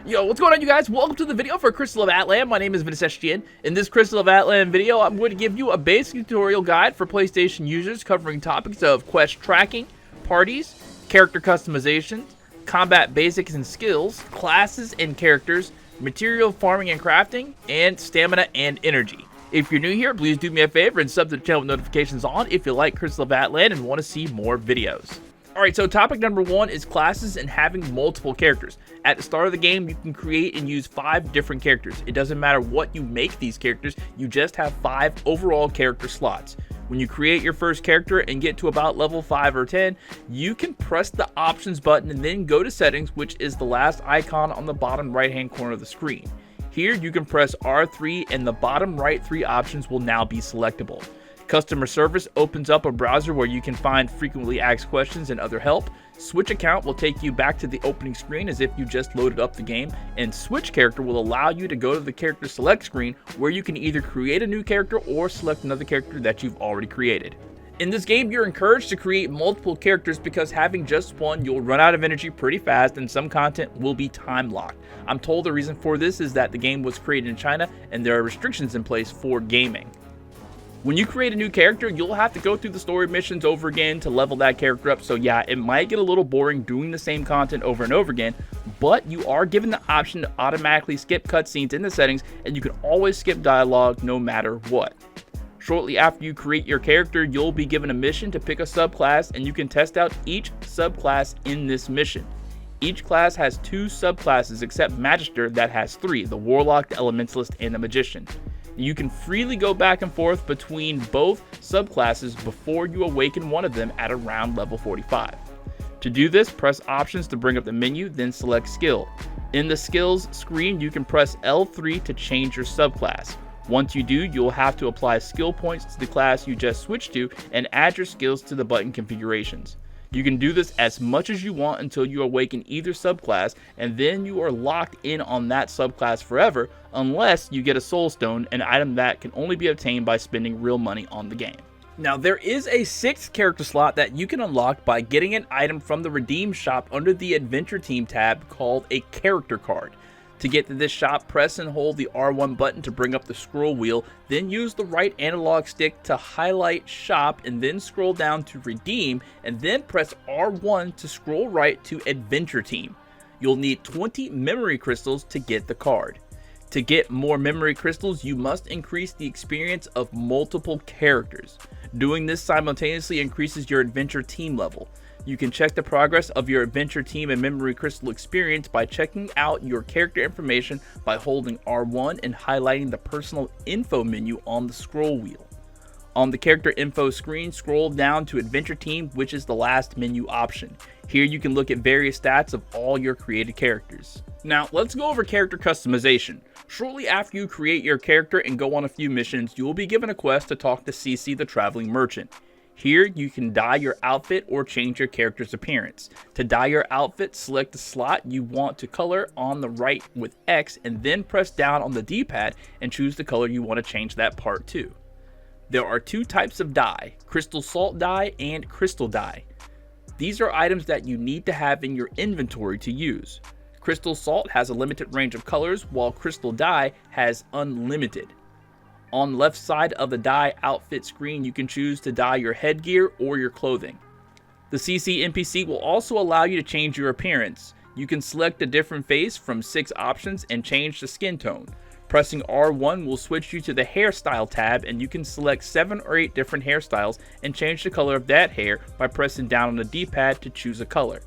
Yo, what's going on, you guys? Welcome to the video for Crystalofatlan. My name is Ventus. In this Crystalofatlan video, I'm going to give you a basic tutorial guide for PlayStation users covering topics of quest tracking, parties, character customization, combat basics and skills, classes and characters, material farming and crafting, and stamina and energy. If you're new here, please do me a favor and sub to the channel with notifications on if you like Crystalofatlan and want to see more videos. Alright, so topic number 1 is classes and having multiple characters. At the start of the game, you can create and use 5 different characters. It doesn't matter what you make these characters, you just have 5 overall character slots. When you create your first character and get to about level 5 or 10, you can press the options button and then go to settings, which is the last icon on the bottom right hand corner of the screen. Here you can press R3 and the bottom right 3 options will now be selectable. Customer service opens up a browser where you can find frequently asked questions and other help. Switch account will take you back to the opening screen as if you just loaded up the game, and switch character will allow you to go to the character select screen where you can either create a new character or select another character that you've already created. In this game, you're encouraged to create multiple characters because having just one, you'll run out of energy pretty fast and some content will be time locked. I'm told the reason for this is that the game was created in China and there are restrictions in place for gaming. When you create a new character, you'll have to go through the story missions over again to level that character up. So yeah, it might get a little boring doing the same content over and over again, but you are given the option to automatically skip cutscenes in the settings, and you can always skip dialogue no matter what. Shortly after you create your character, you'll be given a mission to pick a subclass, and you can test out each subclass in this mission. Each class has 2 subclasses except Magister that has 3, the Warlock, the Elementalist, and the Magician. You can freely go back and forth between both subclasses before you awaken one of them at around level 45. To do this, press options to bring up the menu, then select skill. In the skills screen, you can press L3 to change your subclass. Once you do, you'll have to apply skill points to the class you just switched to and add your skills to the button configurations. You can do this as much as you want until you awaken either subclass, and then you are locked in on that subclass forever unless you get a soul stone, an item that can only be obtained by spending real money on the game. Now, there is a 6th character slot that you can unlock by getting an item from the redeem shop under the Adventure Team tab called a character card. To get to this shop, press and hold the R1 button to bring up the scroll wheel, then use the right analog stick to highlight shop and then scroll down to redeem, and then press R1 to scroll right to Adventure Team. You'll need 20 memory crystals to get the card. To get more memory crystals, you must increase the experience of multiple characters. Doing this simultaneously increases your Adventure Team level. You can check the progress of your Adventure Team and Memory Crystal experience by checking out your character information by holding R1 and highlighting the Personal Info menu on the scroll wheel. On the Character Info screen, scroll down to Adventure Team, which is the last menu option. Here you can look at various stats of all your created characters. Now, let's go over character customization. Shortly after you create your character and go on a few missions, you will be given a quest to talk to CC the Traveling Merchant. Here, you can dye your outfit or change your character's appearance. To dye your outfit, select the slot you want to color on the right with X and then press down on the D-pad and choose the color you want to change that part to. There are 2 types of dye, Crystal Salt dye and Crystal dye. These are items that you need to have in your inventory to use. Crystal Salt has a limited range of colors, while Crystal dye has unlimited. On the left side of the dye outfit screen, you can choose to dye your headgear or your clothing. The CC NPC will also allow you to change your appearance. You can select a different face from 6 options and change the skin tone. Pressing R1 will switch you to the hairstyle tab, and you can select 7 or 8 different hairstyles and change the color of that hair by pressing down on the D-pad to choose a color.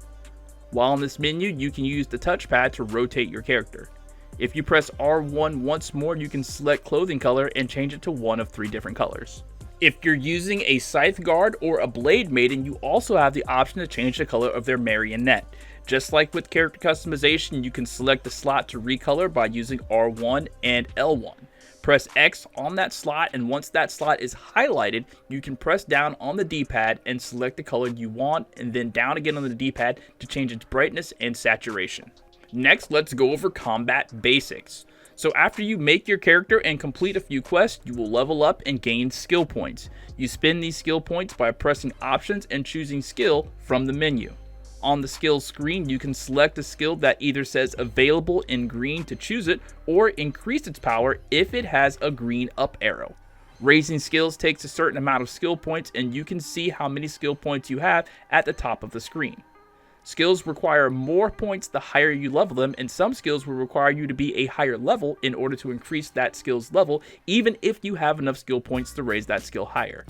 While in this menu, you can use the touchpad to rotate your character. If you press R1 once more, you can select clothing color and change it to one of 3 different colors. If you're using a Scythe Guard or a Blade Maiden, you also have the option to change the color of their marionette. Just like with character customization, you can select the slot to recolor by using R1 and L1. Press X on that slot, and once that slot is highlighted, you can press down on the D-pad and select the color you want, and then down again on the D-pad to change its brightness and saturation. Next, let's go over combat basics. So after you make your character and complete a few quests, you will level up and gain skill points. You spend these skill points by pressing options and choosing skill from the menu. On the skills screen, you can select a skill that either says available in green to choose it, or increase its power if it has a green up arrow. Raising skills takes a certain amount of skill points, and you can see how many skill points you have at the top of the screen. Skills require more points the higher you level them, and some skills will require you to be a higher level in order to increase that skill's level, even if you have enough skill points to raise that skill higher.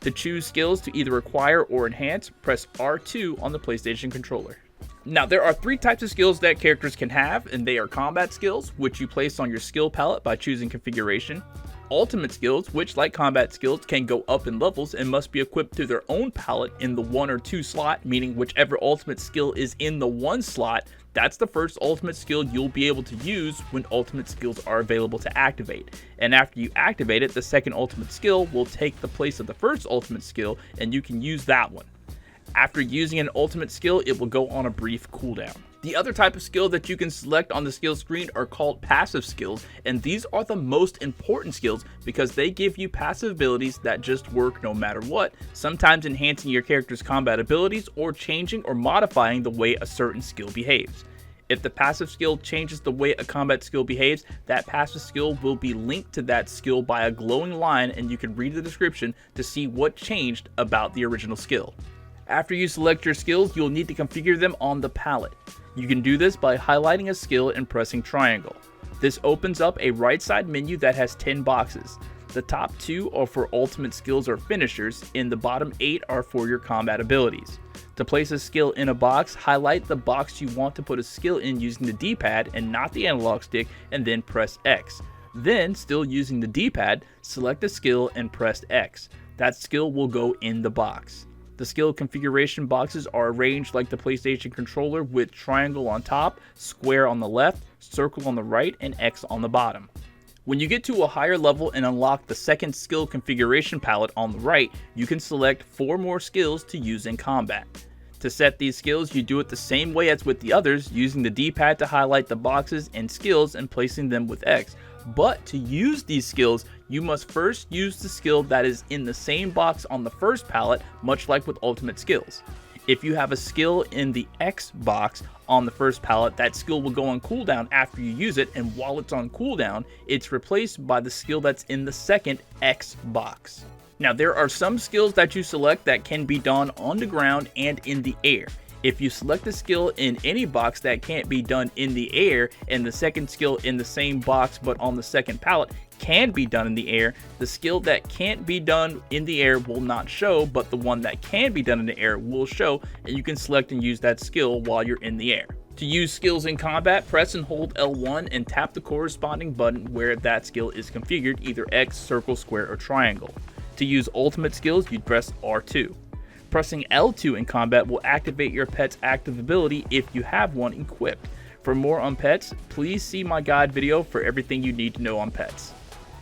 To choose skills to either acquire or enhance, press R2 on the PlayStation controller. Now, there are 3 types of skills that characters can have, and they are combat skills, which you place on your skill palette by choosing configuration. Ultimate skills, which like combat skills can go up in levels and must be equipped to their own palette in the 1 or 2 slot, meaning whichever ultimate skill is in the 1 slot, that's the first ultimate skill you'll be able to use when ultimate skills are available to activate. And after you activate it, the second ultimate skill will take the place of the first ultimate skill, and you can use that one. After using an ultimate skill, it will go on a brief cooldown. The other type of skill that you can select on the skill screen are called passive skills, and these are the most important skills because they give you passive abilities that just work no matter what, sometimes enhancing your character's combat abilities or changing or modifying the way a certain skill behaves. If the passive skill changes the way a combat skill behaves, that passive skill will be linked to that skill by a glowing line, and you can read the description to see what changed about the original skill. After you select your skills, you'll need to configure them on the palette. You can do this by highlighting a skill and pressing triangle. This opens up a right side menu that has 10 boxes. The top 2 are for ultimate skills or finishers, and the bottom 8 are for your combat abilities. To place a skill in a box, highlight the box you want to put a skill in using the D-pad and not the analog stick, and then press X. Then, still using the D-pad, select a skill and press X. That skill will go in the box. The skill configuration boxes are arranged like the PlayStation controller with triangle on top, square on the left, circle on the right, and X on the bottom. When you get to a higher level and unlock the second skill configuration palette on the right, you can select 4 more skills to use in combat. To set these skills, you do it the same way as with the others, using the D-pad to highlight the boxes and skills and placing them with X. But to use these skills, you must first use the skill that is in the same box on the first palette, much like with ultimate skills. If you have a skill in the X box on the first palette, that skill will go on cooldown after you use it, and while it's on cooldown, it's replaced by the skill that's in the second X box. Now, there are some skills that you select that can be done on the ground and in the air. If you select a skill in any box that can't be done in the air, and the second skill in the same box but on the second palette can be done in the air, the skill that can't be done in the air will not show, but the one that can be done in the air will show, and you can select and use that skill while you're in the air. To use skills in combat, press and hold L1 and tap the corresponding button where that skill is configured, either X, circle, square, or triangle. To use ultimate skills, you'd press R2. Pressing L2 in combat will activate your pet's active ability if you have one equipped. For more on pets, please see my guide video for everything you need to know on pets.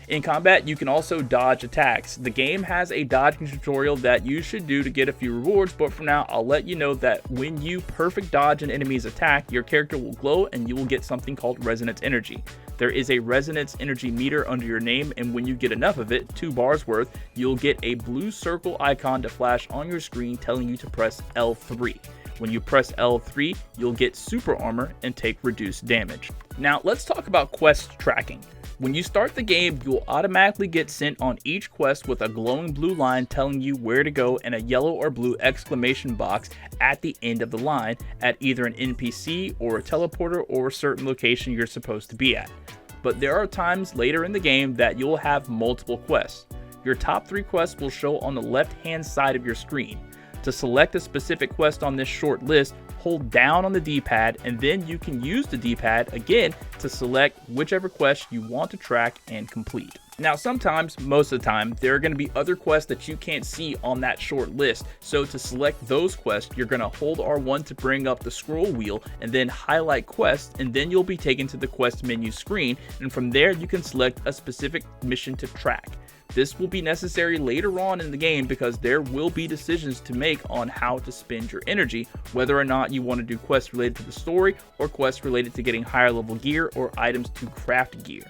In combat, you can also dodge attacks. The game has a dodging tutorial that you should do to get a few rewards, but for now, I'll let you know that when you perfect dodge an enemy's attack, your character will glow and you will get something called resonance energy. There is a resonance energy meter under your name, and when you get enough of it, 2 bars worth, you'll get a blue circle icon to flash on your screen telling you to press L3. When you press L3, you'll get super armor and take reduced damage. Now, let's talk about quest tracking. When you start the game, you'll automatically get sent on each quest with a glowing blue line telling you where to go and a yellow or blue exclamation box at the end of the line at either an NPC or a teleporter or a certain location you're supposed to be at. But there are times later in the game that you'll have multiple quests. Your top 3 quests will show on the left-hand side of your screen. To select a specific quest on this short list, hold down on the D-pad, and then you can use the D-pad again to select whichever quest you want to track and complete. Now, sometimes, most of the time, there are going to be other quests that you can't see on that short list, so to select those quests, you're going to hold R1 to bring up the scroll wheel and then highlight quests, and then you'll be taken to the quest menu screen, and from there you can select a specific mission to track. This will be necessary later on in the game because there will be decisions to make on how to spend your energy, whether or not you want to do quests related to the story or quests related to getting higher level gear or items to craft gear.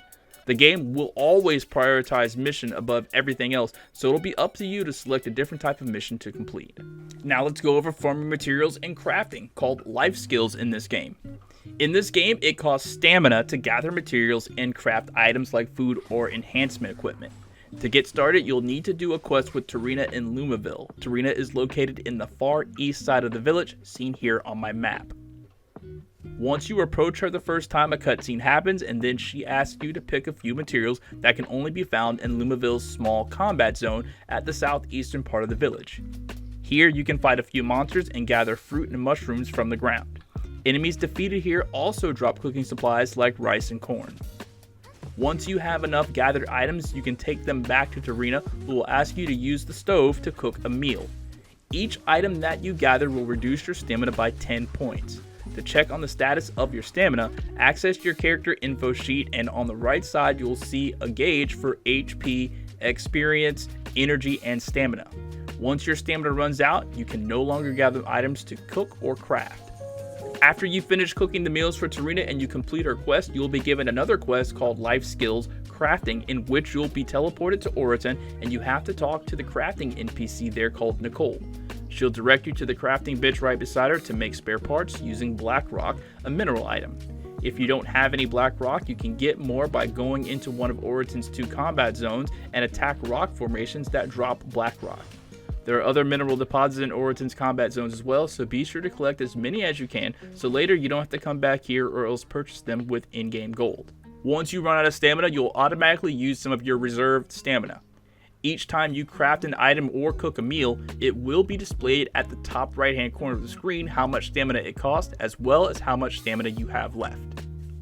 The game will always prioritize mission above everything else, so it'll be up to you to select a different type of mission to complete. Now let's go over farming materials and crafting, called life skills in this game. In this game, it costs stamina to gather materials and craft items like food or enhancement equipment. To get started, you'll need to do a quest with Tarina in Lumaville. Tarina is located in the far east side of the village, seen here on my map. Once you approach her the first time, a cutscene happens, and then she asks you to pick a few materials that can only be found in Lumaville's small combat zone at the southeastern part of the village. Here, you can fight a few monsters and gather fruit and mushrooms from the ground. Enemies defeated here also drop cooking supplies like rice and corn. Once you have enough gathered items, you can take them back to Tarina, who will ask you to use the stove to cook a meal. Each item that you gather will reduce your stamina by 10 points. To check on the status of your stamina, access your character info sheet, and on the right side you'll see a gauge for HP, experience, energy, and stamina. Once your stamina runs out, you can no longer gather items to cook or craft. After you finish cooking the meals for Tarina and you complete her quest, you'll be given another quest called Life Skills Crafting, in which you'll be teleported to Oriton and you have to talk to the crafting NPC there called Nicole. She'll direct you to the crafting bench right beside her to make spare parts using black rock, a mineral item. If you don't have any black rock, you can get more by going into one of Oriton's 2 combat zones and attack rock formations that drop black rock. There are other mineral deposits in Oriton's combat zones as well, so be sure to collect as many as you can, so later you don't have to come back here or else purchase them with in-game gold. Once you run out of stamina, you'll automatically use some of your reserved stamina. Each time you craft an item or cook a meal, it will be displayed at the top right hand corner of the screen how much stamina it costs, as well as how much stamina you have left.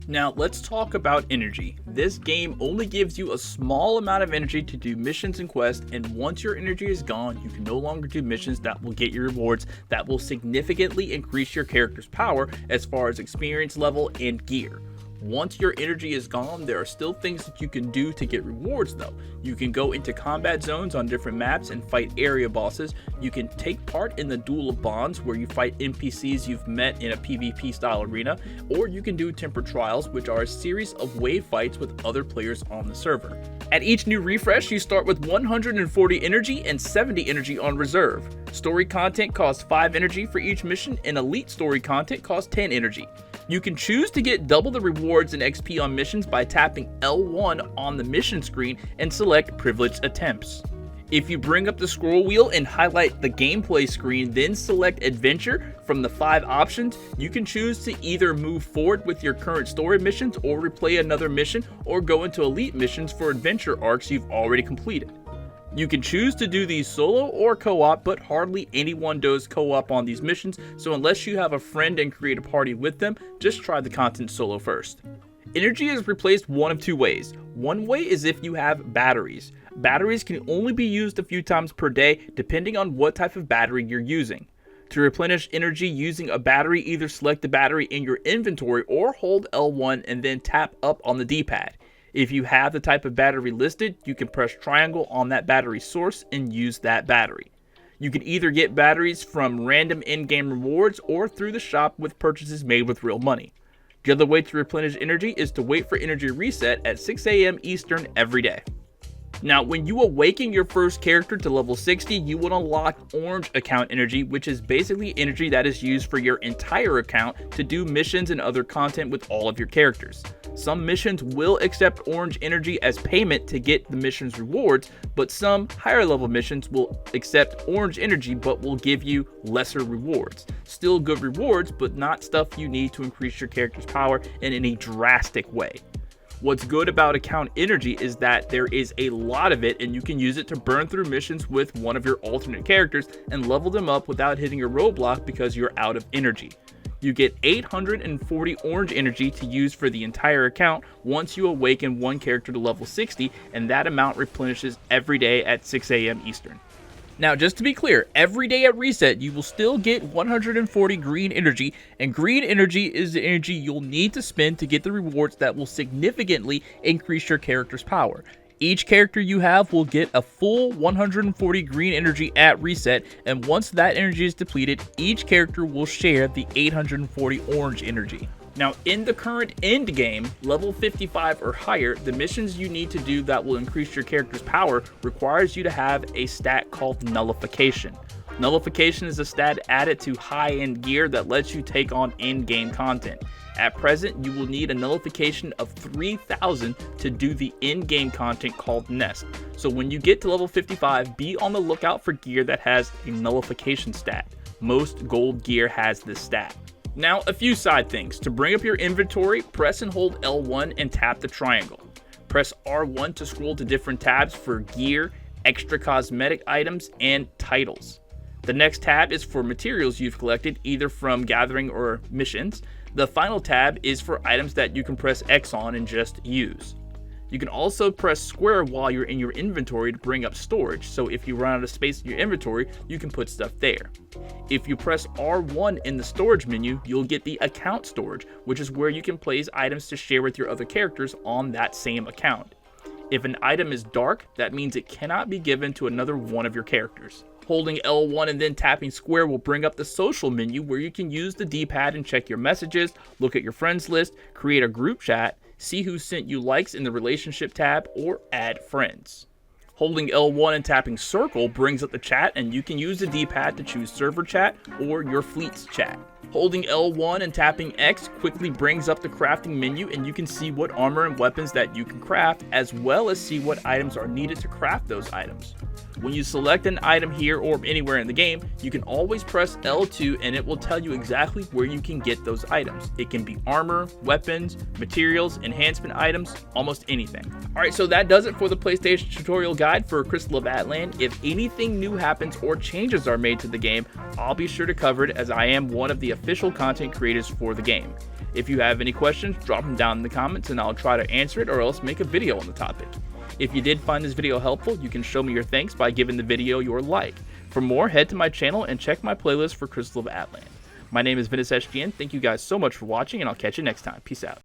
Now let's talk about energy. This game only gives you a small amount of energy to do missions and quests, and once your energy is gone, you can no longer do missions that will get you rewards that will significantly increase your character's power as far as experience level and gear. Once your energy is gone, there are still things that you can do to get rewards though. You can go into combat zones on different maps and fight area bosses. You can take part in the Duel of Bonds, where you fight NPCs you've met in a PvP style arena, or you can do Temper Trials, which are a series of wave fights with other players on the server. At each new refresh, you start with 140 energy and 70 energy on reserve. Story content costs 5 energy for each mission, and elite story content costs 10 energy. You can choose to get double the rewards and XP on missions by tapping L1 on the mission screen and select Privileged Attempts. If you bring up the scroll wheel and highlight the gameplay screen, then select Adventure from the 5 options, you can choose to either move forward with your current story missions or replay another mission, or go into elite missions for adventure arcs you've already completed. You can choose to do these solo or co-op, but hardly anyone does co-op on these missions, so unless you have a friend and create a party with them, just try the content solo first. Energy is replaced one of 2 ways. One way is if you have batteries. Batteries can only be used a few times per day, depending on what type of battery you're using. To replenish energy using a battery, either select the battery in your inventory or hold L1 and then tap up on the D-pad. If you have the type of battery listed, you can press triangle on that battery source and use that battery. You can either get batteries from random in-game rewards or through the shop with purchases made with real money. The other way to replenish energy is to wait for energy reset at 6 AM Eastern every day. Now, when you awaken your first character to level 60, you will unlock Orange Account Energy, which is basically energy that is used for your entire account to do missions and other content with all of your characters. Some missions will accept Orange Energy as payment to get the mission's rewards, but some higher level missions will accept Orange Energy but will give you lesser rewards. Still good rewards, but not stuff you need to increase your character's power in any drastic way. What's good about account energy is that there is a lot of it, and you can use it to burn through missions with one of your alternate characters and level them up without hitting a roadblock because you're out of energy. You get 840 orange energy to use for the entire account once you awaken one character to level 60, and that amount replenishes every day at 6 AM Eastern. Now, just to be clear, every day at reset, you will still get 140 green energy, and green energy is the energy you'll need to spend to get the rewards that will significantly increase your character's power. Each character you have will get a full 140 green energy at reset, and once that energy is depleted, each character will share the 840 orange energy. Now, in the current end game, level 55 or higher, the missions you need to do that will increase your character's power requires you to have a stat called Nullification. Nullification is a stat added to high-end gear that lets you take on in-game content. At present, you will need a nullification of 3,000 to do the in-game content called Nest. So when you get to level 55, be on the lookout for gear that has a nullification stat. Most gold gear has this stat. Now, a few side things. To bring up your inventory, press and hold L1 and tap the triangle. Press R1 to scroll to different tabs for gear, extra cosmetic items, and titles. The next tab is for materials you've collected, either from gathering or missions. The final tab is for items that you can press X on and just use. You can also press square while you're in your inventory to bring up storage, so if you run out of space in your inventory, you can put stuff there. If you press R1 in the storage menu, you'll get the account storage, which is where you can place items to share with your other characters on that same account. If an item is dark, that means it cannot be given to another one of your characters. Holding L1 and then tapping square will bring up the social menu where you can use the D-pad and check your messages, look at your friends list, create a group chat, see who sent you likes in the relationship tab, or add friends. Holding L1 and tapping circle brings up the chat, and you can use the D-pad to choose server chat or your fleet's chat. Holding L1 and tapping X quickly brings up the crafting menu, and you can see what armor and weapons that you can craft, as well as see what items are needed to craft those items. When you select an item here or anywhere in the game, you can always press L2 and it will tell you exactly where you can get those items. It can be armor, weapons, materials, enhancement items, almost anything. Alright, so that does it for the PlayStation tutorial guide for Crystal of Atlan. If anything new happens or changes are made to the game, I'll be sure to cover it, as I am one of the official content creators for the game. If you have any questions, drop them down in the comments and I'll try to answer it or else make a video on the topic. If you did find this video helpful, you can show me your thanks by giving the video your like. For more, head to my channel and check my playlist for Crystal of Atlan. My name is Ventus SGN. Thank you guys so much for watching, and I'll catch you next time. Peace out.